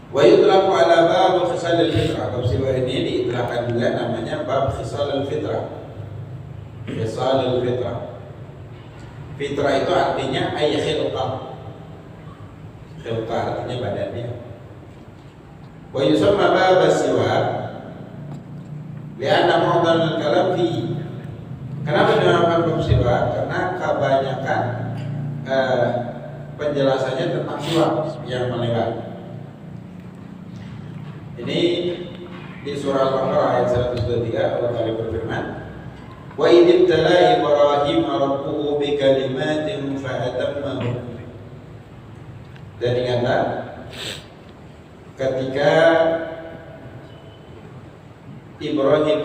Wa yutlaqu ala bab khisal al-fitrah. Bab siwa ini diitlaqkan juga namanya bab khisal al-fitrah. Khisal al-fitrah. Fitrah itu artinya ay khilqah. Khilqah artinya badannya. Wa yusamma bab siwa li'anna mu'dhal al-kalam fi. Kenapa dinamakan bab siwa? Karena kebanyakan penjelasannya tentang siwa yang melewat. Ini di surah Al-Baqarah ayat 123 Allah Ta'ala berfirman, wa idh ibtala Ibrahim rabbuhu bikalimatin fa'atammahun. Dan ingatlah ketika Ibrahim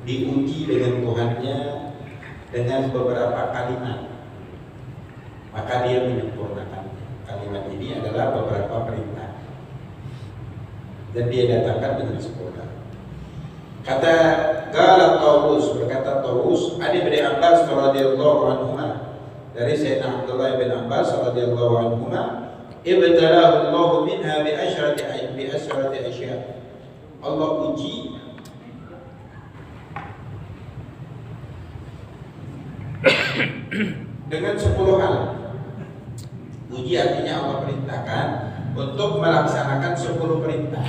diuji dengan Tuhannya dengan beberapa kalimat, maka dia menyempurnakan. Kalimat ini adalah beberapa perintah dan dia datangkan dengan sempurna. Kata Gala Tawus, berkata Tawus, Ali bin Abbas radhiyallahu anhuma, dari Sayyidina Abdullah bin Abbas radhiyallahu anhuma, ibtalahu Allah minha bi asyrati asya. Allah uji dengan 10 hal. Uji artinya Allah perintahkan untuk melaksanakan 10 perintah.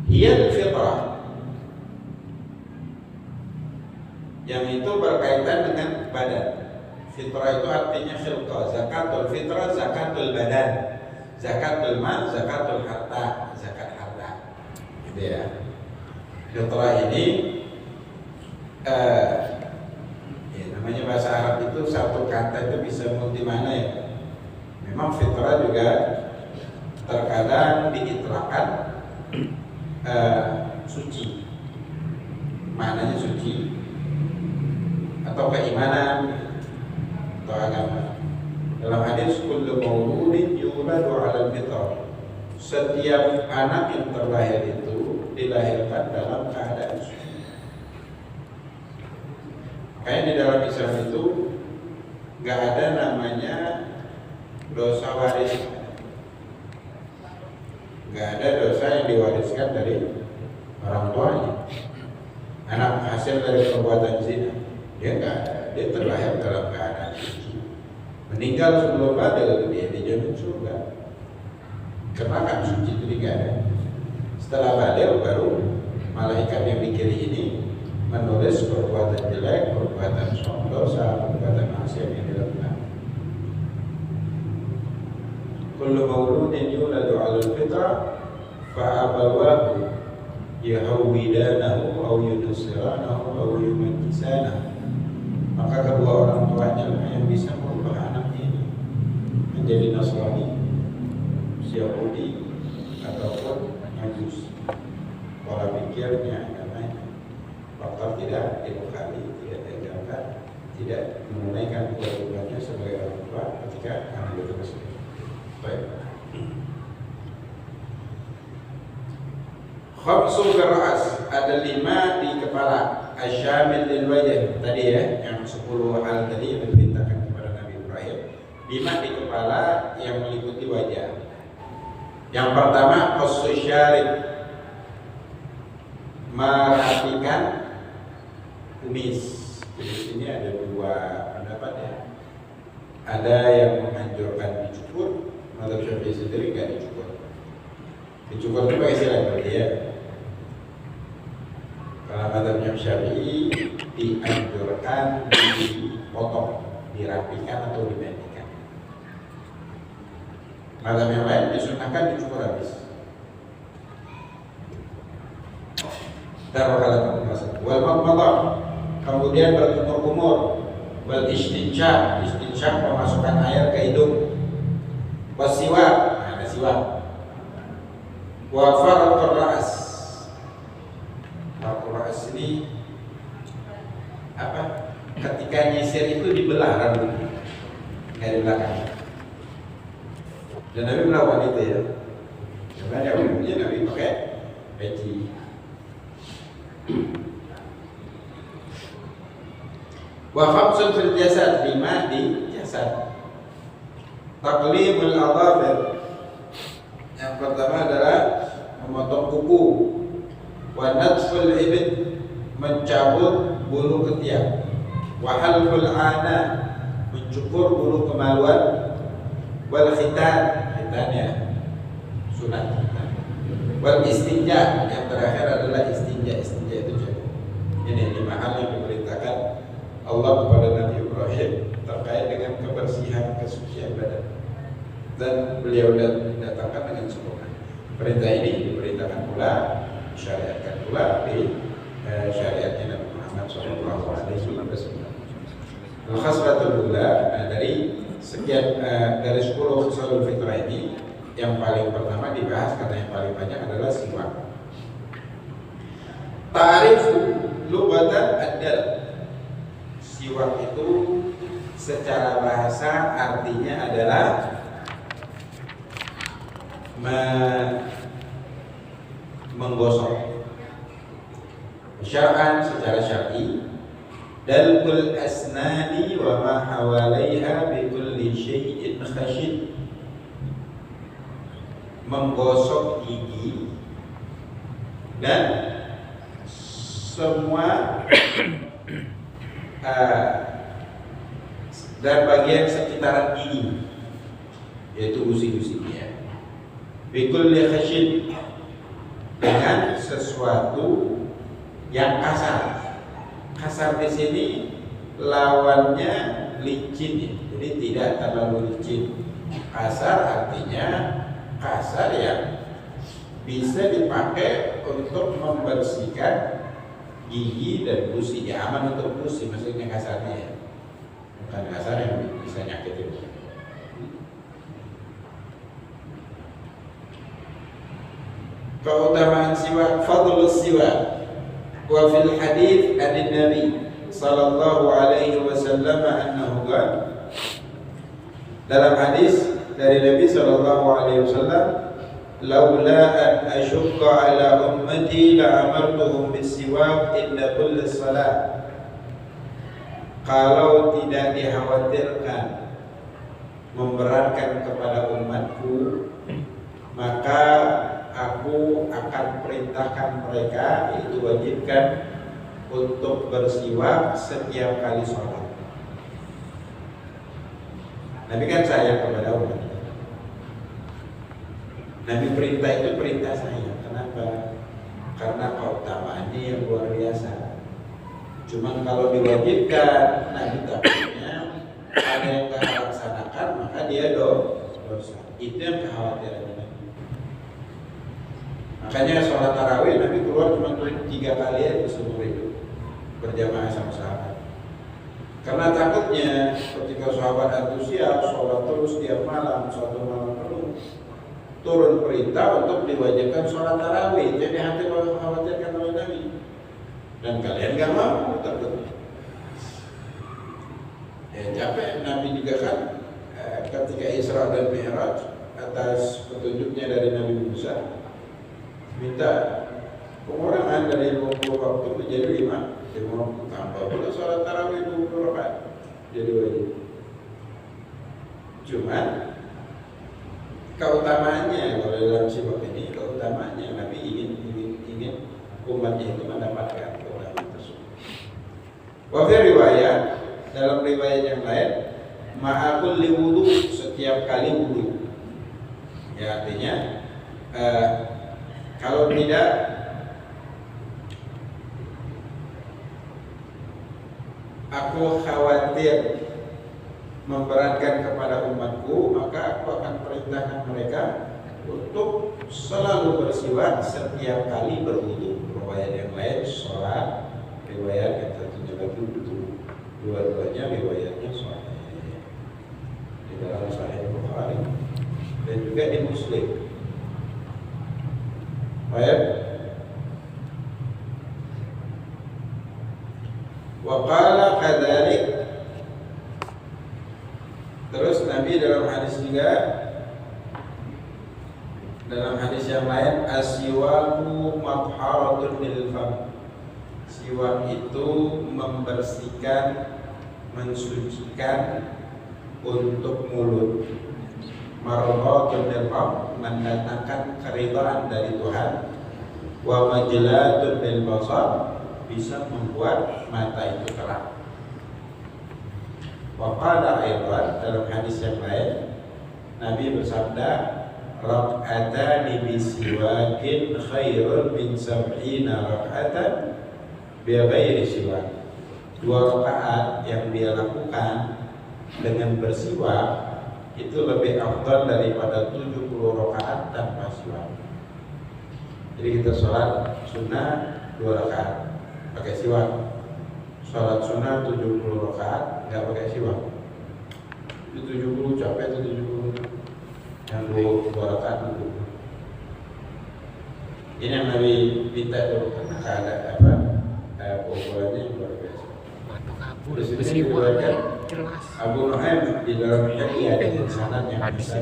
Hiyal fitrah, yang itu berkaitan dengan badan. Fitrah itu artinya khilqah. Zakatul fitrah, zakatul badan, zakatul mal, zakatul harta, zakat harta. Gitu ya. Fitrah ini namanya bahasa Arab itu satu kata itu bisa multi makna ya. Memang fitrah juga terkadang diitlaqkan suci, maknanya suci atau keimanan atau agama. Dalam hadis kullu mauludin yuladu 'alal fitrah, setiap anak yang terlahir itu dilahirkan dalam keadaan suci. Kayak di dalam Islam itu nggak ada namanya dosa waris, nggak ada dosa yang diwariskan dari orang tuanya. Anak hasil dari perbuatan zina, dia nggak ada, dia terlahir dalam keadaan suci. Meninggal sebelum balik dia dijamin surga, karena kan suci itu nggak ada. Setelah balik baru malaikat yang di kiri ini menulis perbuatan jelek, perbuatan dosa, perbuatan maksiat yang dilakukan. Kullu mauludin yuladu 'alal fitrah fa abawahu yahwidanahu aw yunsiranahu aw yumajjisanahu. Maka kedua orang tuanya yang bisa merubah anak ini menjadi Nasrani, Yahudi ataupun Majus. Pola pikirnya, agamanya, faktor tidak dibekali, tidak diajarkan, tidak menunaikan kewajibannya sebagai orang tua ketika anak itu besar. Baik. Khamsul ra'as, ada 5 di kepala. Asyamil lil wajh, tadi ya, yang 10 hal tadi yang diperintahkan kepada Nabi Ibrahim. 5 di kepala yang meliputi wajah. Yang pertama qassu syarib, merapikan kumis. Di sini ada 2 pendapat ya. Ada yang menganjurkan dicukur, mazhab Syafi'i sendiri nggak dicukur. Dicukur itu pakai silat berarti ya. Kalau mazhabnya Syafi'i dianjurkan dipotong, dirapikan atau dipendekkan. Mazhab yang lain disunahkan dicukur habis. Taruhlah mazhab. Wal madmadah, kemudian berkumur-kumur. Wal istinsyaq, memasukkan air ke hidung. Wasiwak, ada siwak. Wa farqur ra's, farqur ra's ini apa? Ketika nyisir itu dibelah rambutnya, nggak di belakang. Dan Nabi melakukan itu ya. Sebenarnya umumnya Nabi pakai peci. Wa khamsun fil jasad, 5 di jasad. Taqlimul adhafir, wa halqul ana, mencukur bulu kemaluan, wal khitan, khitannya sunat, wal istinja, yang terakhir adalah istinja. Istinja itu jadi ini 5 hal yang diperintahkan Allah kepada Nabi Ibrahim terkait dengan kebersihan, kesucian badan, dan beliau datangkan dengan sempurna. Perintah ini diperintahkan pula, disyariatkan pula di syariatnya Nabi Muhammad SAW. Al-khaslatul ula, dari sekian dari 10 khisalul fitrah ini, yang paling pertama dibahas karena yang paling banyak adalah siwak. Ta'rif lughatan ad-dal. Siwak itu secara bahasa artinya adalah menggosok. Syar'an, secara syar'i, dalkul asnani wa ma hawalaiha bi kulli syai'in khashin, menggosok gigi dan semua dan bagian sekitaran gigi, yaitu gusi-gusinya, bi kulli khashin, dengan sesuatu yang kasar. Kasar di sini lawannya licin, jadi tidak terlalu licin. Kasar artinya kasar yang bisa dipakai untuk membersihkan gigi dan gusi, ya aman untuk gusi, maksudnya kasarnya ya, bukan kasar yang bisa nyakitin. Keutamaan siwak, fadlus siwak. Wa fil hadits an Nabi sallallahu alaihi wasallam annahu qala, dalam hadis dari Nabi sallallahu alaihi wasallam, laula an ashqa ala ummati la amartuhum bis-siwak inda kulli salat. Kalau tidak dikhawatirkan memberatkan kepada umatku, maka aku akan perintahkan mereka, itu wajibkan untuk bersiwak setiap kali sholat. Nabi kan sayang kepada umat. Nabi perintah itu perintah sayang. Kenapa? Karena keutamaannya yang luar biasa. Cuman kalau diwajibkan, Nabi takutnya ada yang tidak laksanakan, maka dia dosa. Itu yang kekhawatirannya. Makanya sholat tarawih Nabi keluar cuma 3 kali aja seumur hidup berjamaah sama sahabat. Karena takutnya ketika sahabat antusias sholat terus tiap malam, 1 malam penuh, turun perintah untuk diwajibkan sholat tarawih. Jadi hati mengkhawatirkan oleh Nabi. Dan kalian gak mau, takut. Ya capek. Nabi juga kan ketika Isra dan Mi'raj atas petunjuknya dari Nabi Musa, minta pengurangan dari 20 waktu menjadi 5 waktu, tambah pula sholat tarawih 20 rakaat jadi wajib. Cuman keutamaannya kalau dalam siwak ini, keutamaannya Nabi ingin umatnya itu mendapatkan keutamaan tersebut. Wa fi riwayat, dalam riwayat yang lain, ma'akul li wudu, setiap kali wudu. Ya artinya kalau tidak aku khawatir memberatkan kepada umatku, maka aku akan perintahkan mereka untuk selalu bersiwak setiap kali berwudu. Riwayat yang lain sholat, riwayat yang tentunya lagi wudu. Dua-duanya riwayatnya sahih di dalam Sahih Bukhari dan juga di Muslim. Baik. Wa qala kadzalik, terus Nabi dalam hadis juga, dalam hadis yang lain, asyiwaku matharatun lil fam, siwak itu membersihkan, mensucikan untuk mulut. Mardatun lil rabb, mendatangkan keridhaan dari Tuhan. Wa majlatun lil basar, bisa membuat mata itu terang. Wa qala aidan, dalam hadis yang lain Nabi bersabda, rak'atani bisiwakin khairun min sab'ina rak'atan bighairi siwak. 2 rakaat yang dia lakukan dengan bersiwak itu lebih afdal daripada 70 rakaat tanpa siwak. Jadi kita sholat sunnah 2 rakaat pakai siwak, sholat sunnah 70 rakaat nggak pakai siwak. Itu 70 capek, itu 70 yang 2 rakaat dulu. Ini yang Nabi minta dulu karena ada pukulannya yang luar biasa. Jelas. Abu Nu'aim di dalam hadis ada sanad yang hadis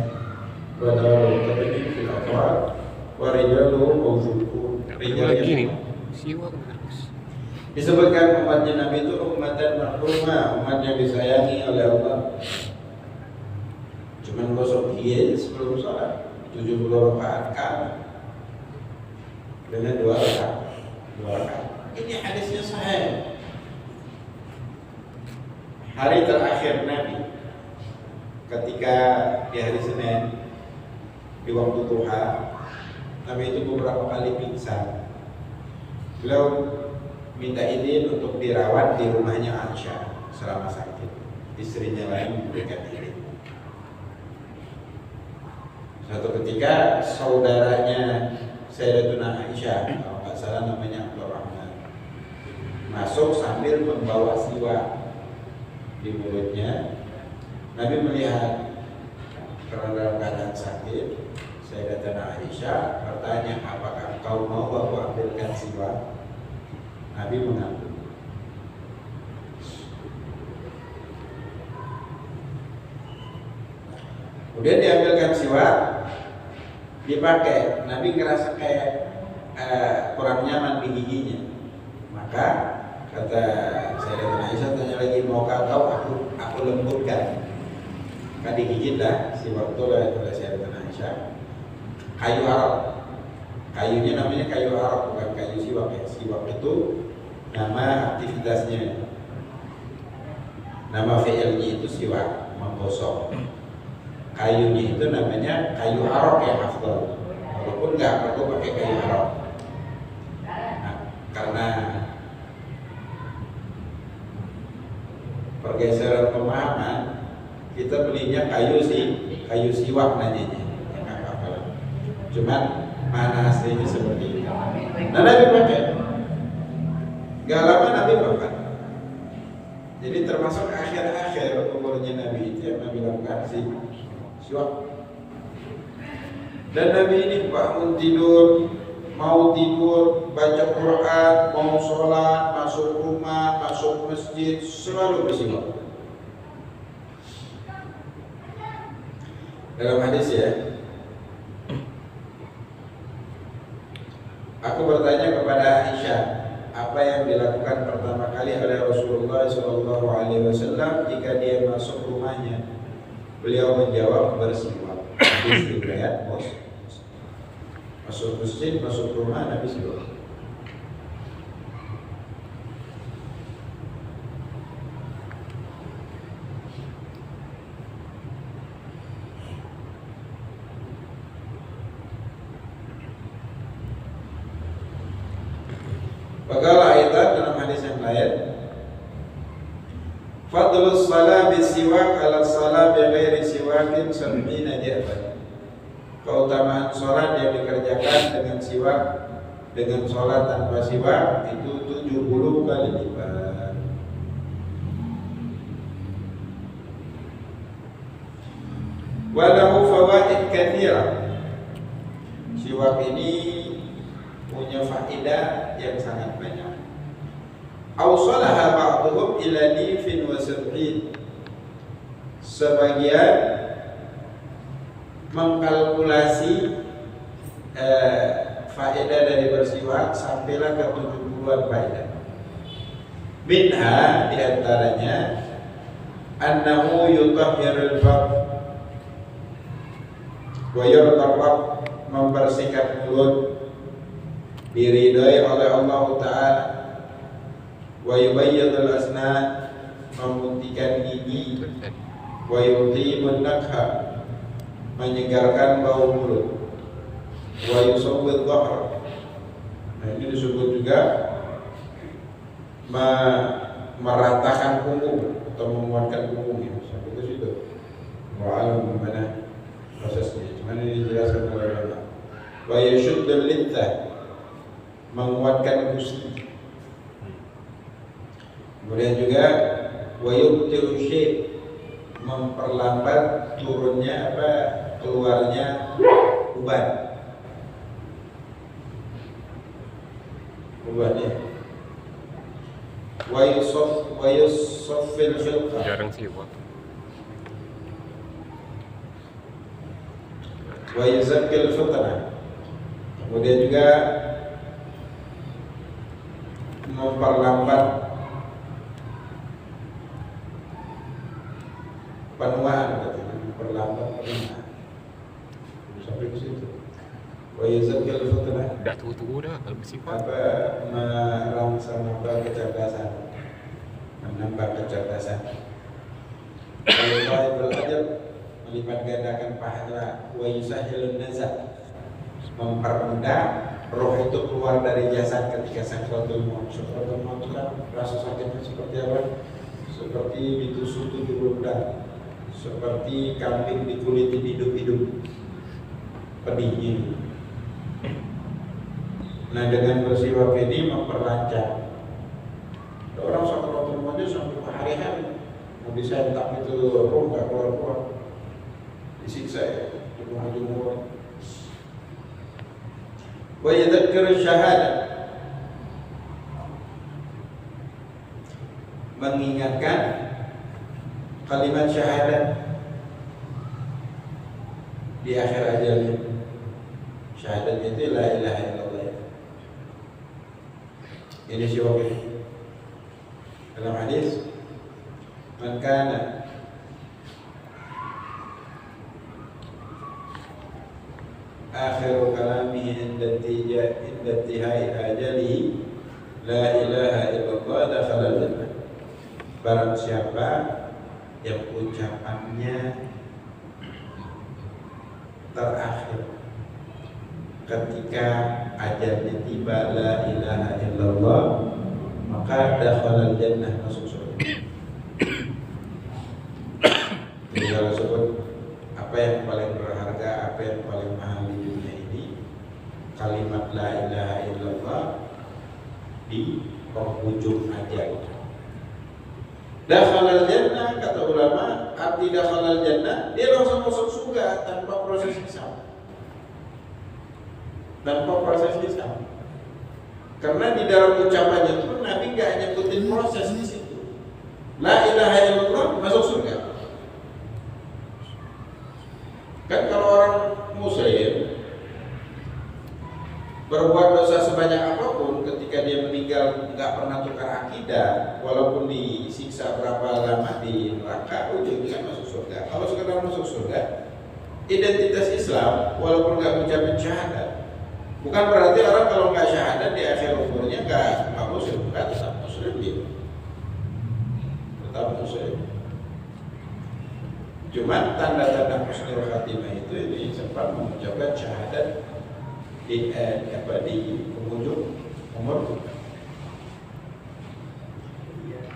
bahwa kebetulan fil aqwal wa rijaluhu mawjudun. Begini, siwak terus. Disebutkan umatnya Nabi itu umatan makrumah, umat yang disayangi oleh Allah. Cuman gosok gigi sebelum sholat 70 rakaat kan dengan 2 rakaat. Ini hadisnya sahih. Hari terakhir Nabi ketika di hari Senin di waktu duha, Nabi itu beberapa kali pingsan. Beliau minta izin untuk dirawat di rumahnya Aisyah selama sakit. Istrinya lain memberikan izin. Suatu ketika saudaranya Sayyidatuna Aisyah, kalau nggak salah namanya Abdurrahman, masuk sambil membawa siwak di mulutnya. Nabi melihat karena dalam keadaan sakit, Sayyidatuna Aisyah bertanya, apakah kau mau aku ambilkan siwak? Nabi mengaku. Kemudian diambilkan siwak, dipakai. Nabi ngerasa kayak kurang nyaman di giginya. Maka kata Sayyidatuna Aisyah, tanya lagi, maukah kau aku lembutkan? Maka digigitlah siwak itu oleh Sayyidatuna Aisyah. Kayu Arab, kayunya namanya kayu Arab, bukan kayu siwak ya. Siwak itu nama aktivitasnya, nama fi'ilnya itu siwak, menggosok. Kayunya itu namanya kayu Arab yang afdal, walaupun nggak perlu pakai kayu Arab. Nah, karena pergeseran pemahaman, kita belinya kayu siwak nanyanya, ya nggak apa-apa. Cuman mana aslinya seperti itu. Nah, Nabi pakai. Gak lama Nabi wafat. Jadi termasuk akhir-akhir umurnya Nabi itu yang Nabi lakukan siwak. Dan Nabi ini bangun tidur, mau tidur, baca Quran, mau sholat, masuk rumah, masuk masjid, selalu bersiwak. Dalam hadis ya, aku bertanya kepada Aisyah, apa yang dilakukan pertama kali oleh Rasulullah SAW jika dia masuk rumahnya? Beliau menjawab, bersiwak. Hadis riwayat Muslim. Masuk masjid, masuk rumah, Nabi siwak. Bagaimana ayat dalam hadis yang lain, fadlus salat bisiwak ala salat bighairi siwakin 70 ja'ban. Keutamaan sholat yang dikerjakan dengan siwak, dengan sholat tanpa siwak itu 70 kali lipat. Walahu fawaid katsira. Siwak ini punya faedah yang sangat banyak. Awsalaha ba'dhum ila nifin wa sab'in. Sebagian mengkalkulasi faedah dari bersiwak sampailah ke 70-an faedah. Minha diantaranya annahu yutahhirul fam wa yurtaqab, membersihkan mulut, diridai oleh Allah Ta'ala, wa yubayyadul asnan, memutihkan gigi, Itu tadi. wa yutimun nakha, menyegarkan bau mulut, wa yusawwid dhahr. Nah, ini disebut juga meratakan punggung atau menguatkan punggung ya. Sampai ke situ. Wa alam mana prosesnya. Cuman ini dijelaskan oleh ulama. Wa yashuddul lidzah, menguatkan gusti. Kemudian juga wa yubtilu syai', memperlambat turunnya keluarnya uban. Ubannya. Wa yusaffil khilqah, Jarang siwak. wa yuzakkil fitnah. Kemudian juga memperlambat penuaan, katanya memperlambat penuaan. Sampai ke situ. Wa yuzakkil fitnah, Dah tua-tua dah kalau bersifat. merangsang kecerdasan, menambah kecerdasan. Wa belajar melipat gandakan pahala. Wa yusahilun nazar, mempermudah roh itu keluar dari jasad ketika sakratul maut. Sakratul maut kan rasa sakitnya seperti apa? Seperti ditusuk 70 pedang, seperti kambing dikuliti hidup-hidup, pedihnya. Nah, dengan bersiwak ini memperlancar. Ada orang sakratul maut sampai berhari-hari mau disentak itu roh nggak keluar-keluar, disiksa ya, jumur-jumur. Wa yadhakkiru syahadah, mengingatkan kalimat syahadat di akhir ajalnya. Syahadat itu la ilaha illallah. Ini siwak ini. Dalam hadis, man kana akhiru kalamihi inda intihai ajalihi la ilaha illallah dakhala jannah. Barang siapa yang ucapannya terakhir ketika ajalnya tiba la ilaha illallah, maka dakhala jannah, masuk surga. Jadi kalau sebut apa yang paling berharga, apa yang paling mahal di dunia ini, kalimat la ilaha illallah di penghujung ajal. Dakhalal jannah, kata ulama, arti dakhalal jannah, dia langsung masuk surga tanpa proses hisab. Tanpa proses hisab. Karena di dalam ucapannya itu Nabi nggak nyebutin proses di situ. La ilaha illallah masuk surga. Kan kalau orang muslim berbuat dosa sebanyak apapun, ketika dia meninggal nggak pernah tukar akidah, walaupun disiksa berapa lama di neraka, ujungnya masuk surga. Kalau sekedar masuk surga, identitas Islam, walaupun nggak mengucapkan syahadat, bukan berarti orang kalau nggak syahadat di akhir umurnya nggak muslim, nggak, tetap muslim dia, tetap muslim. Cuma tanda-tanda husnul khatimah itu ini sempat mengucapkan syahadat di penghujung umur.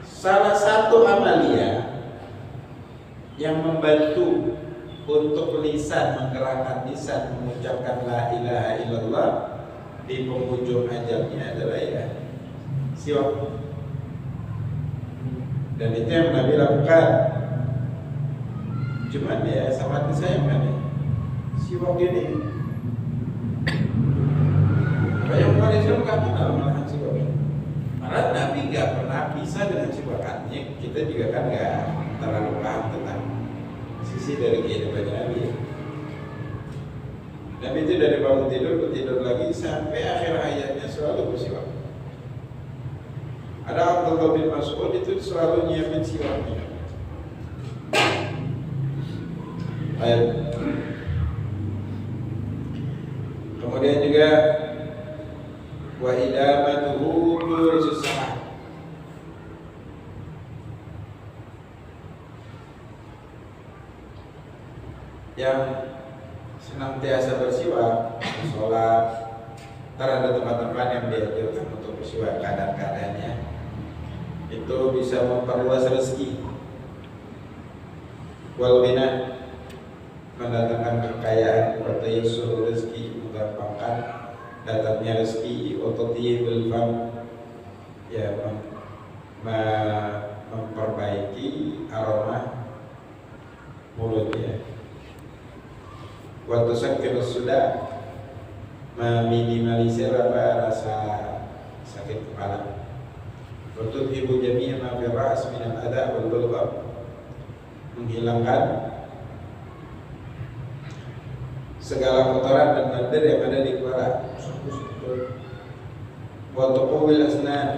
Salah satu amalia yang membantu untuk lisan, menggerakkan lisan mengucapkan la ilaha illallah di penghujung ajalnya adalah ya siwak. Dan itu yang Nabi lakukan. Cuman ya sangat disayangkan ya, siwak ini banyak umat Islam nggak kenal malahan siwak. Malah Nabi nggak pernah bisa dengan siwakannya. Kita juga kan nggak terlalu paham tentang sisi dari kehidupan Nabi. Nabi itu dari bangun tidur ke tidur lagi sampai akhir hayatnya selalu bersiwak. Ada Abdullah bin Mas'ud itu selalu nyiapin siwaknya. Kemudian juga wa idamatuhu turisus salah, yang senantiasa bersiwak, sholat, ada teman-teman yang diajarkan untuk bersiwak kadang-kadangnya, itu bisa memperluas rezeki, wal ghina, mendatangkan kekayaan, wa tayassur rezeki, menggampangkan datangnya rezeki, wa tatyibul fam, ya memperbaiki aroma mulutnya, wa tusakkinu sudah, meminimalisir rasa sakit kepala, wa tudhibu jami'a ma fi ra's min al-adha wal balgham, menghilangkan segala kotoran dan bandar yang ada di kepala, wa tuqawwil asnan,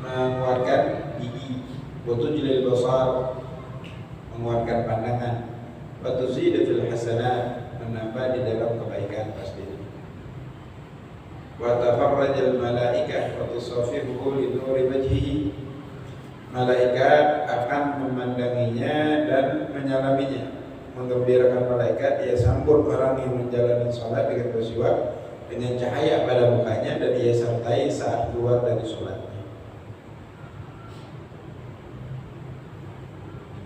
menguatkan gigi, wa tujlil basar, menguatkan pandangan, wa tuzidu fil hasanat, menambah di dalam kebaikan pasti, wa tafarrajal malaikah wa tusafihu li nuri wajhihi, malaikat akan memandanginya dan menyalaminya, menggembirakan malaikat, dia sambut orang yang menjalani sholat dengan bersiwak dengan cahaya pada mukanya dan dia sertai saat keluar dari sholatnya.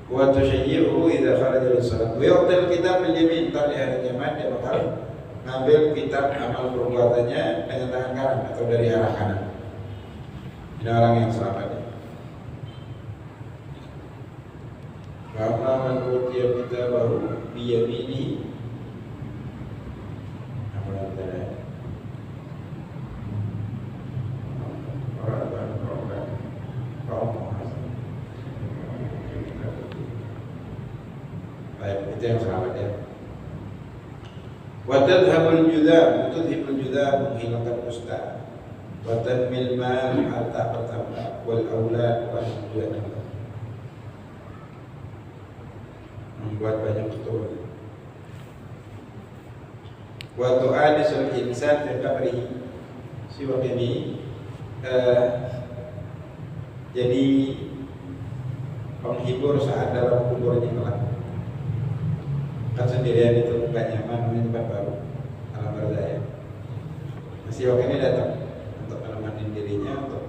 Wa tushayyi'uhu idza kharaja lis-shalat. Wa yu'til kitab bil yamin, di hari kiamat dia bakal ngambil kitab amal perbuatannya dengan tangan kanan atau dari arah kanan. Ini orang yang selamat. Wa amma man utiya kitabahu bi yaminihi, apa namanya? Baik, itu yang selamat ya. Wa tadhhabul judam, tudhibul judam, menghilangkan dusta. Wa tanmil mal, harta bertambah, wal aulad, wa juga membuat banyak keturunan. Wa tu'adisul insan fi qabrihi, siwak ini jadi penghibur saat dalam kuburnya kelak. Kan sendirian itu nggak nyaman, ini tempat baru, alam barzah. Siwak ini datang untuk menemani dirinya, untuk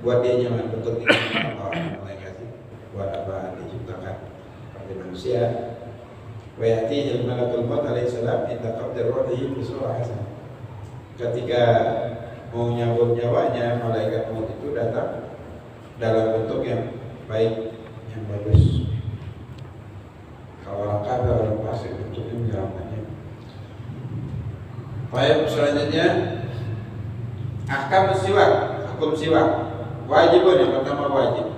buat dia nyaman, untuk Allah mulai kasih buat apa diciptakan seperti manusia. Wa ya'tihi al-malakul maut alaihi salam inda qabdi ruhihi fi surah hasanah. Ketika mau nyabut nyawanya, malaikat maut itu datang dalam bentuk yang baik, yang bagus. Kalau orang kafir, orang fasik, bentuknya menyeramkannya. Baik, selanjutnya ahkam siwak, hukum siwak. Wajibun, yang pertama wajib.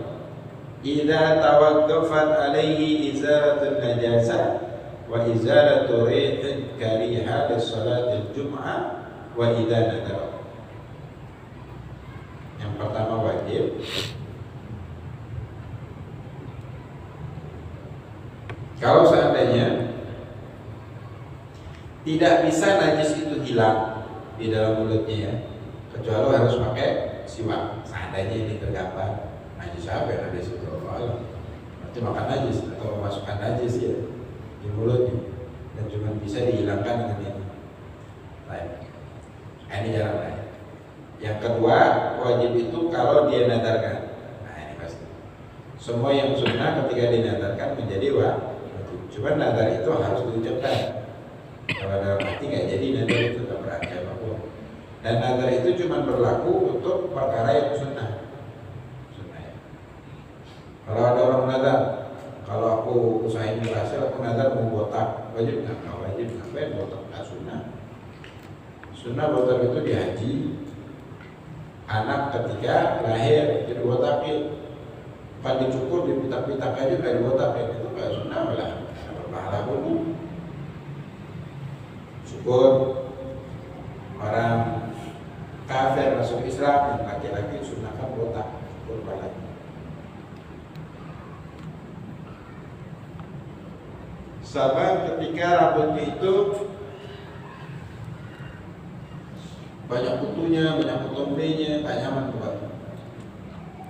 Idza tawaqqafat alaihi izaratun najasah wa izaratu rihin kariha li salatil jum'ah wa idza nadara. Yang pertama wajib kalau seandainya tidak bisa najis itu hilang di dalam mulutnya ya, kecuali harus pakai siwak. Seandainya ini tergambar najis apa yang ada di situ, berarti makan najis atau memasukkan najis ya di mulutnya dan cuma bisa dihilangkan dengan ini. Baik, ini jarang lain. Yang kedua wajib itu kalau dia nadarkan. Nah ini pasti. Semua yang sunnah ketika dinadarkan menjadi wajib. Cuma nadar itu harus diucapkan. Kalau dalam hati nggak jadi, nadar itu tak berarti apapun. Dan nadar itu cuma berlaku untuk perkara yang sunnah. Kalau ada orang nadar, kalau aku usahain berhasil, aku nadar mau botak, wajib nggak? Nggak wajib. Ngapain botak? Nggak sunnah. Sunnah botak itu di haji. Anak ketika lahir jadi botakin, bukan dicukur, dipitak-pitak aja nggak dibotakin, itu nggak sunnah malah. Pahala pun syukur orang kafir masuk Islam yang laki-laki sunahkan botak, syukur pahalanya. Sama ketika rambutnya itu banyak kutunya, banyak kutumbenya, tak nyaman buat.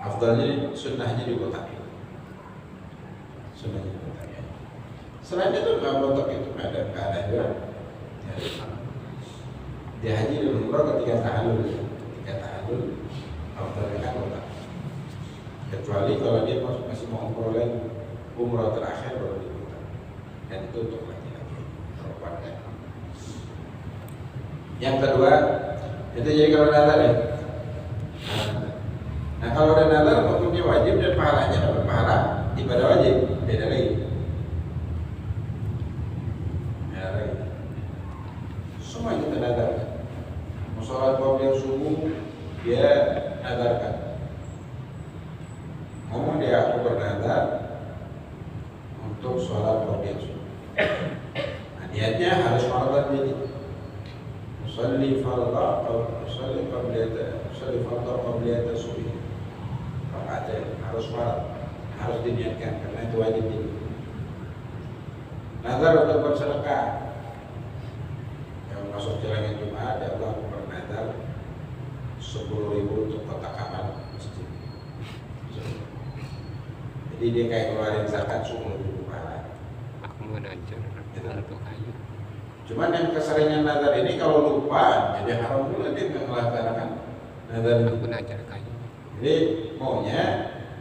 Afdalnya sunnahnya dibotakin. Sunnahnya dibotakin. Selain itu nggak botok itu nggak ada juga. Ya. Dia haji dan umroh ketika tahallul memperolehkan botak. Kecuali kalau dia masih mau umroh terakhir baru dibotak. Dan itu untuk laki-laki, perempuan kan. Yang kedua itu jadi kalau nazar ya. Nah kalau udah nazar hukumnya wajib dan pahalanya dapat pahala ibadah wajib, beda lagi. Semua kita nadarkan. Mau sholat qobliyah subuh dia nadarkan. Ngomong dia aku bernadar untuk sholat qobliyah subuh. Nah, niatnya harus fardhan jadi. Usolli fardha qobliyah subuh. Rakaat harus fardh, harus diniatkan karena itu wajib jadi. Nazar untuk bersedekah. Masuk jalan Jumat, ya Allah aku bernadar 10.000 untuk kotak amal masjid. Jadi dia kayak keluarin zakat 10.000 pahala. Aku mau najar untuk kayu. Cuman yang keseringan nazar ini kalau lupa, jadi haram pula dia nggak melaksanakan nazar itu. Aku najar kayu. Jadi maunya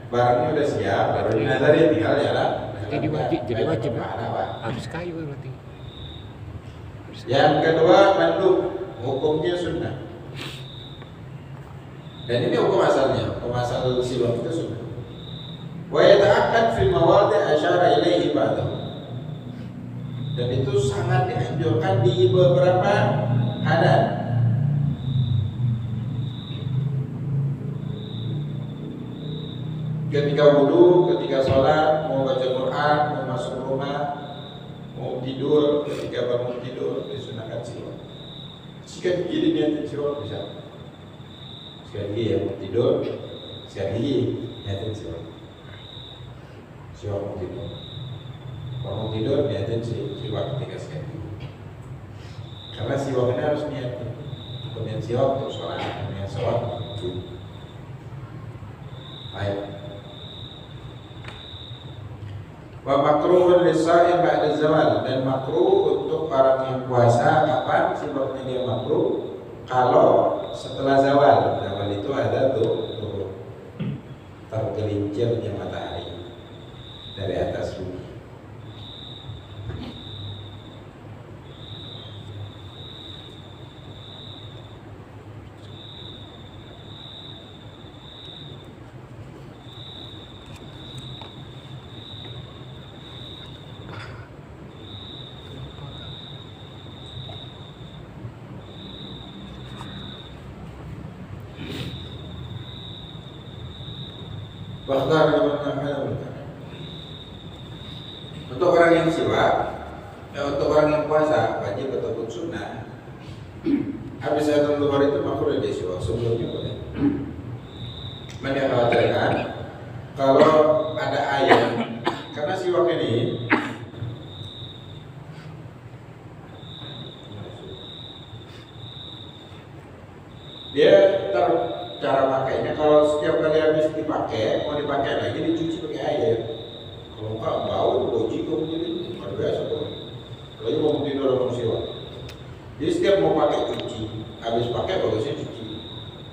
barangnya udah siap, baru dinadarin tinggal jalan. Jadi wajib pahala. harus kayu berarti. Yang kedua mandub, hukumnya sunnah. Dan ini hukum asalnya, hukum asal siwak itu sunnah. Wa yata'akkad fi mawadhi' asyara ilaihi ba'dahu. Dan itu sangat dianjurkan di beberapa keadaan. Ketika wudu, ketika sholat, mau baca Quran, mau masuk rumah, mau tidur, ketika bangun tidur disunahkan siwak. Sikat gigi niatin siwak bisa. Sikat gigi ya mau tidur, sikat gigi niatin siwak. Siwak mau tidur. Kalau mau tidur niatin siwak ketika sikat gigi. Karena siwak ini harus niatin. Kemudian siwak untuk sholat, kemudian sholat untuk baik. Wa makruhun lis-sha'im ba'da zawal, dan makruh untuk orang yang puasa kapan sebabnya dia makruh? Kalau setelah zawal. Zawal itu ada tuh tergelincirnya matahari dari atas bumi. Bahkan untuk orang yang siwak, untuk orang yang puasa wajib ataupun sunnah, habis azan zuhur itu makruh dia siwak, sebelumnya boleh. Mendikhawatirkan kalau ada air, karena siwak ini dia cara pakainya, kalau setiap kali habis dipakai, mau dipakai lagi dicuci pakai air. Kalau enggak bau, boji kamu jadi luar biasa tuh. Kalau mau tidur dalam siwak. Jadi setiap mau pakai cuci, habis pakai bagusnya cuci.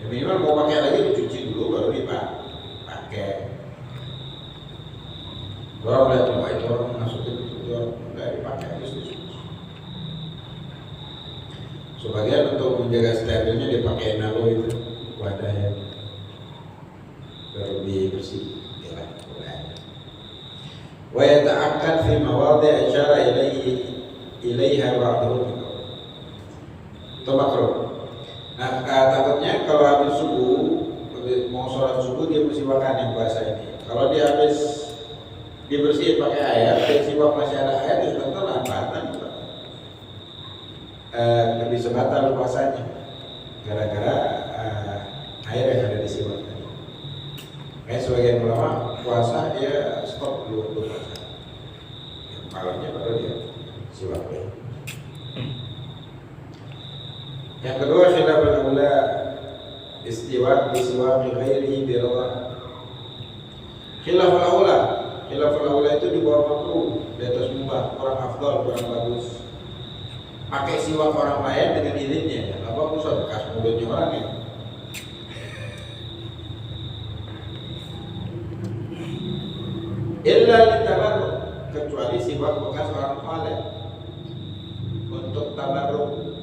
Ya minimal mau pakai lagi dicuci dulu baru dipakai. Orang lihat wah itu orang masukin itu enggak dipakai habis dicuci. Sebagian untuk menjaga sterilnya dipakai nalo itu wadahnya baru bersih. Ya, wa yata'akkad fi mawadhi' asyara ilaiha ba'dahu. Itu makruh. Nah, takutnya kalau habis subuh, mau sholat subuh dia mesti makan yang puasa ini. Kalau dia habis dibersihin pakai air, dia siwak masih ada air, dia tentu lambatan juga. Lebih sebatal puasanya gara-gara air yang ada di siwak tadi. Kayak sebagian ulama puasa dia stop dulu untuk puasa. Yang malamnya baru dia siwak. Yang kedua khilaful aula istiwa bi siwaqi ghairihi bi ridha. Khilaful khilaful aula itu di bawah makruh, di atas mubah, kurang afdal, kurang bagus. Pakai siwak orang lain dengan izinnya, apa usah bekas mulutnya orang ya. Illa litabarruk, kecuali siwak bekas orang lain untuk tabarruk,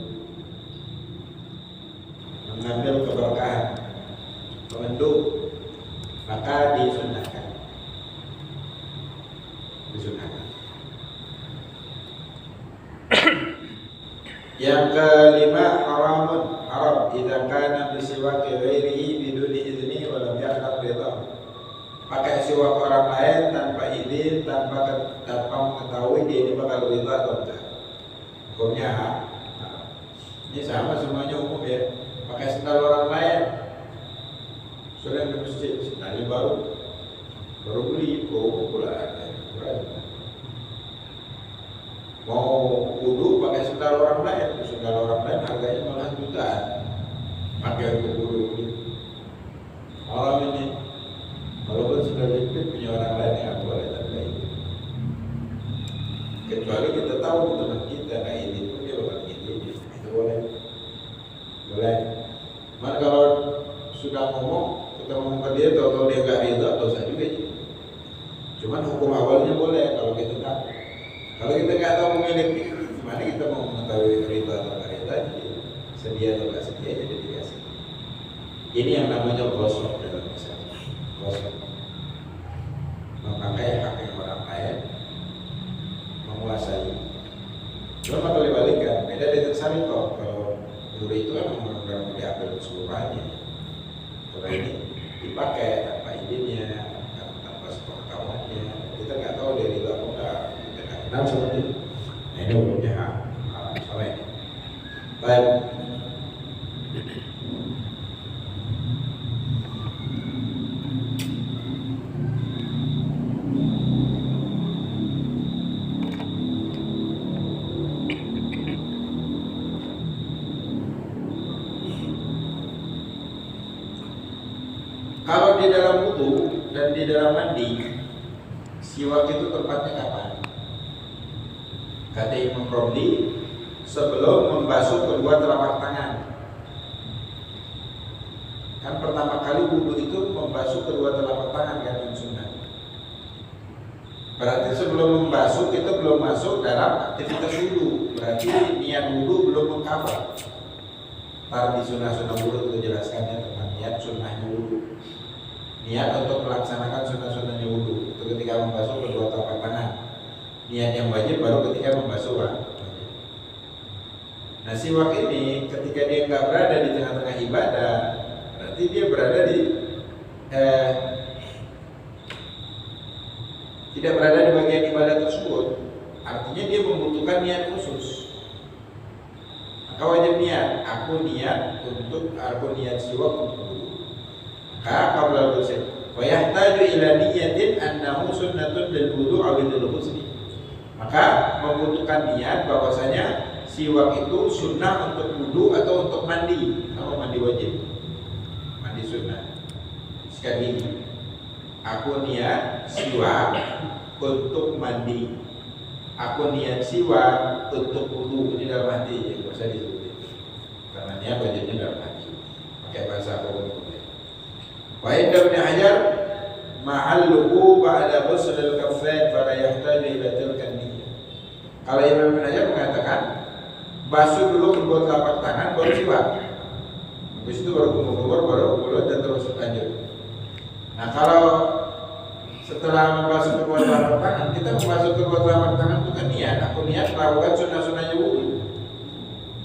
mengambil keberkahan, memendung, maka disunahkan. Yang kelima, haram idza kana bisiwaki ghairihi biduni idzni wa lam ya'lam ridha. Pakai siwak orang lain tanpa izin, tanpa mengetahui dia ini bakal ridha atau enggak. Hukumnya haram. Ini sama semuanya umum ya. Pakai sendal orang lain. Sudah di masjid, sendalnya baru beli, pula. Mau wudu pakai sendal orang lain harganya malah jutaan. Pakai untuk wudu. Malam ini, walaupun sudah jepit punya orang lain yang boleh tak itu. Kecuali kita tahu teman kita nggak ini pun dia bakal ini, itu boleh. Mana kalau sudah kita ngomong ke dia, tahu dia nggak ridha, dosa juga. Cuman hukum awalnya boleh kalau kita tahu. Kalau kita nggak tahu memiliki, gimana kita mau mengetahui ridha atau nggak ridha? Sedia atau nggak sedia, jadi dikasih. Ini yang namanya gosok dalam Islam. Gosok, memakai hak yang orang lain, menguasai. Cuma kalau dibalikan, beda dengan sariko. Kalau dulu itu kan benar-benar mau diambil keseluruhannya. Kalau ini dipakai tanpa izinnya, tanpa sepengetahuannya, kita nggak tahu dari itu apa enggak. Nah seperti itu. Nah ini hukumnya haram sama ini. Baik. Kalau di dalam wudu dan di dalam mandi, siwak itu tempatnya kapan? Kata Imam Romli, sebelum membasuh kedua telapak tangan. Kan pertama kali wudu itu membasuh kedua telapak tangan kan yang sunnah. Berarti sebelum membasuh kita belum masuk dalam aktivitas wudu. Berarti niat wudu belum mengcover. Ntar di sunnah-sunnah wudu itu jelaskannya tentang niat sunnahnya wudu. Niat untuk melaksanakan sunnah-sunnahnya wudu itu ketika membasuh kedua telapak tangan. Niat yang wajib baru ketika membasuh wajib. Nah siwak ini ketika dia nggak berada di tengah-tengah ibadah, berarti dia berada di tidak berada di bagian ibadah tersebut. Artinya dia membutuhkan niat khusus. Maka wajib niat. Aku niat siwak untuk wudu. Maka qabla al-ghusl wa yahtaju ila niyatin annahu sunnatun lil wudu' aw lil ghusl. Maka membutuhkan niat bahwasanya siwak itu sunnah untuk wudu atau untuk mandi, atau mandi wajib, mandi sunnah. Sekali lagi, aku niat siwak untuk mandi, aku niat siwak untuk wudu. Ini dalam hati ya, nggak usah disebutin. Karena niat wajibnya dalam hati. Pakai bahasa apa pun boleh. Wa inda Ibnu Hajar mahalluhu ba'da ghusl al-kaffain fala yahtaju ila tilka niyyah. Kalau Imam Ibnu Hajar mengatakan basuh dulu kedua telapak tangan baru siwak. Habis itu baru kumur-kumur, baru mulut dan terus lanjut. Nah kalau setelah membasuh kedua telapak tangan, kita membasuh kedua telapak tangan itu kan niat. Aku niat melakukan sunnah-sunnahnya wudu.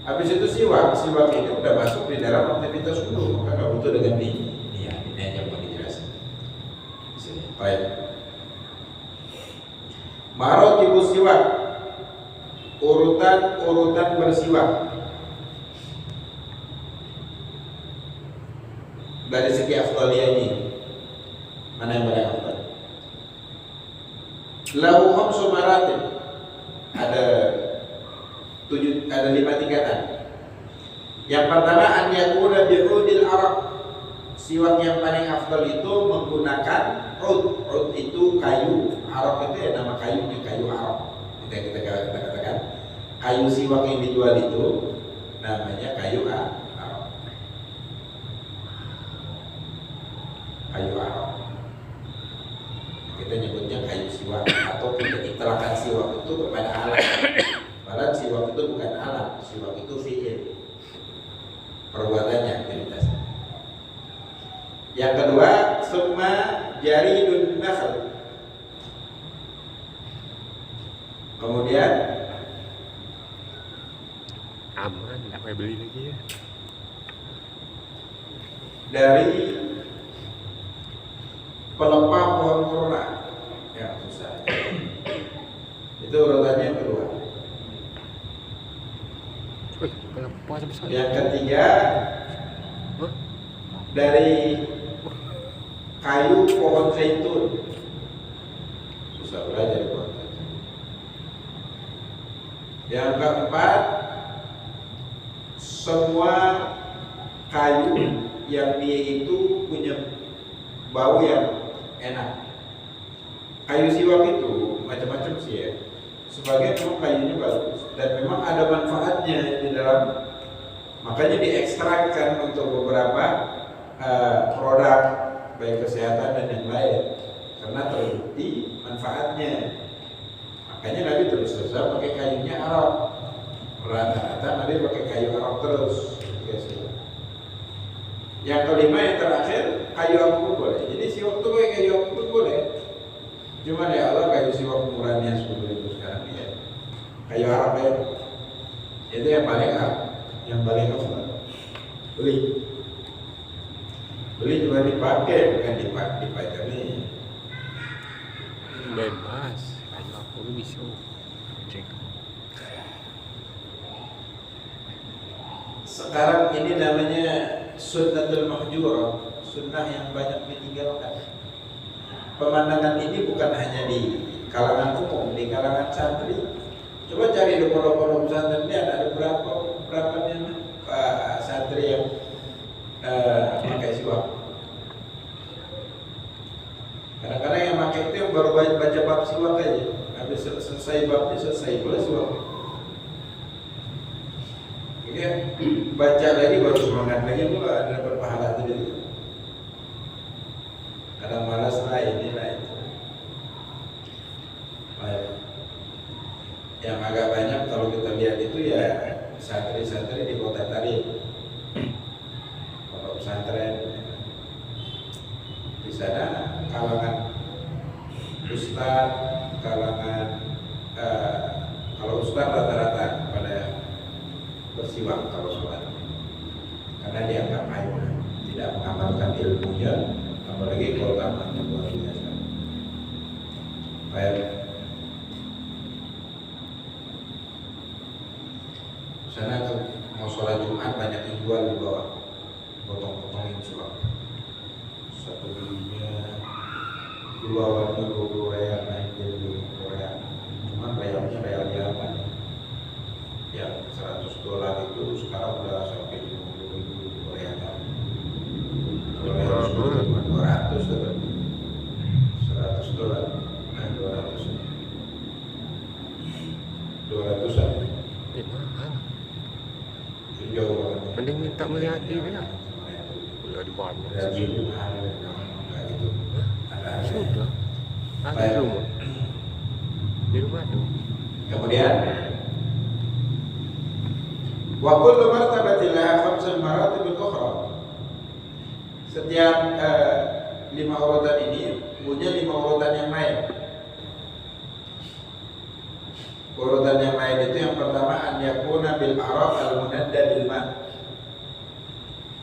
Habis itu siwak ini udah masuk di dalam aktivitas wudu, maka nggak butuh dengan niat. Ini aja mau dijelasin. Baik. Marotibus siwak, urutan bersiwak. Dari segi afdaliyahnya, mana yang paling afdal? Lahu khamsu maratib. Ada 5 tingkatan. Yang pertama an yakuna bi'udil arab. Siwak yang paling afdal itu menggunakan ud. Ud itu kayu arok itu ya nama kayunya, kayu arok. Kita katakan kayu siwak yang dijual itu namanya kayu arok. Kayu arok. Kita nyebutnya kayu siwak atau kita itlahkan siwak itu kepada alat. Padahal siwak itu bukan alat, siwak itu fi'il. Perbuatannya, aktivitasnya. Yang kedua, summa jaridun nakhl. Kemudian Aman, nggak mau beli lagi ya. dari pelepah pohon kurma yang susah. Itu urutannya yang kedua. Kenapa besar? Yang ketiga, Hah? dari kayu pohon zaitun. Susah belajar pohon zaitun. Yang keempat, semua kayu yang dia itu punya bau yang enak. Kayu siwak itu macam-macam sih ya. Sebagian memang kayunya bagus dan memang ada manfaatnya di dalam. Makanya diekstrakkan untuk beberapa produk baik kesehatan dan yang lain karena terbukti manfaatnya. Makanya Nabi terus pakai kayunya arok. Rata-rata Nabi pakai kayu arok terus. Yang kelima yang terakhir kayu apapun boleh. Jadi siwak itu pakai kayu apapun boleh. Cuma ya Allah kayu siwak murahnya 10.000 sekarang ya. Kayu arok ya. Itu yang paling afdal. Beli cuma dipakai bukan dipajami. Bebas, kayu aku bisa. Cek. Sekarang ini namanya sunnatul mahjurah, sunnah yang banyak ditinggalkan. Pemandangan ini bukan hanya di kalangan umum, di kalangan santri. Coba cari di pondok-pondok pesantren ini ada berapa santri yang pakai siwak. Kadang-kadang yang pakai itu yang baru baca bab siwak aja, habis selesai babnya selesai pula siwak. Ya, baca lagi baru semangat lagi pula ada dapat pahala tadi. Kadang malas lah ini lah itu. Baik. Yang agak banyak kalau kita lihat itu ya santri-santri di kota Tarim, pondok pesantren. Di sana kalangan ustaz, kalangan kalau ustaz rata-rata pada bersiwak kalau sholat karena dianggap aib, tidak mengamalkan ilmunya, apalagi kalau amalnya luar biasa. Baik. Sana tuh mau sholat Jumat banyak yang jual di bawah, potong-potongin siwak. Satu bijinya di bawahnya 20 real, naik jadi 20 real. Cuman realnya real Yaman. Yang $100 itu sekarang udah sampai 50.000 real. Kalau yang cuma 200 tetap $100, nah 200-an. Mahal. Jauh banget. Mending minta melihat ini ya. Udah di mana? Dari dulu mahal, nggak gitu. Ada Sudah. Ada di rumah. Di rumah tuh. Kemudian wa kullu martabatin laha khamsul maratib ukhra. Setiap 5 urutan ini punya 5 urutan yang lain. Urutan yang lain itu yang pertama an yakuna bil araq al munadda bil ma.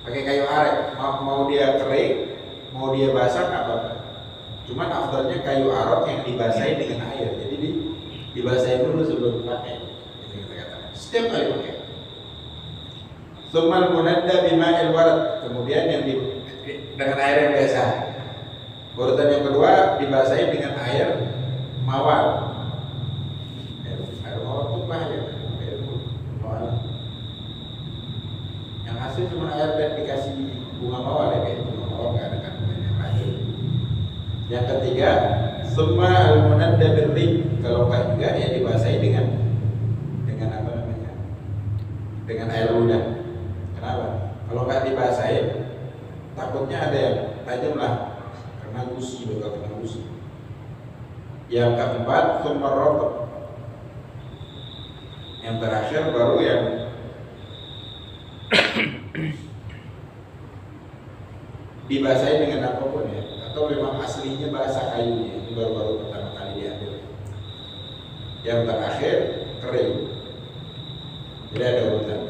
Pakai kayu arek, mau dia kering, mau dia basah enggak apa-apa. Cuman afdalnya kayu araq yang dibasahi dengan air. Jadi dibasahi dulu sebelum dipakai. Itu kita katakan. Setiap kali pakai. Tsummal munadda bima'il warad, kemudian yang dengan air yang biasa. Urutan yang kedua dibasahi dengan air mawar. Air mawar itu bahaya, air mawar. Yang hasil cuma air dan dikasih bunga mawar ya, kayak bunga mawar nggak ada kandungan yang lain. Yang ketiga, Summa al-munadda birri, kalau enggak juga ya dibasahi dengan apa namanya? Dengan air ludah. Kenapa? Kalau enggak dibasahi takutnya ada yang tajam lah karena gusi, bakal kena gusi. Yang keempat summa rotob. Yang terakhir baru yang dibasahi dengan apapun ya, atau memang aslinya bahasa kayunya, ini baru-baru pertama kali diambil. Yang terakhir kering, jadi ada urutan.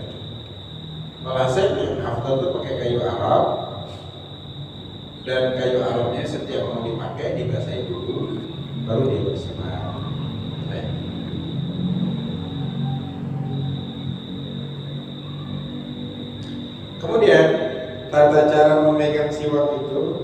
Walhasil yang afdal itu pakai kayu Arab, dan kayu Arabnya setiap mau dipakai dibasahi dulu, baru dia bersama. Kemudian tata cara memegang siwak itu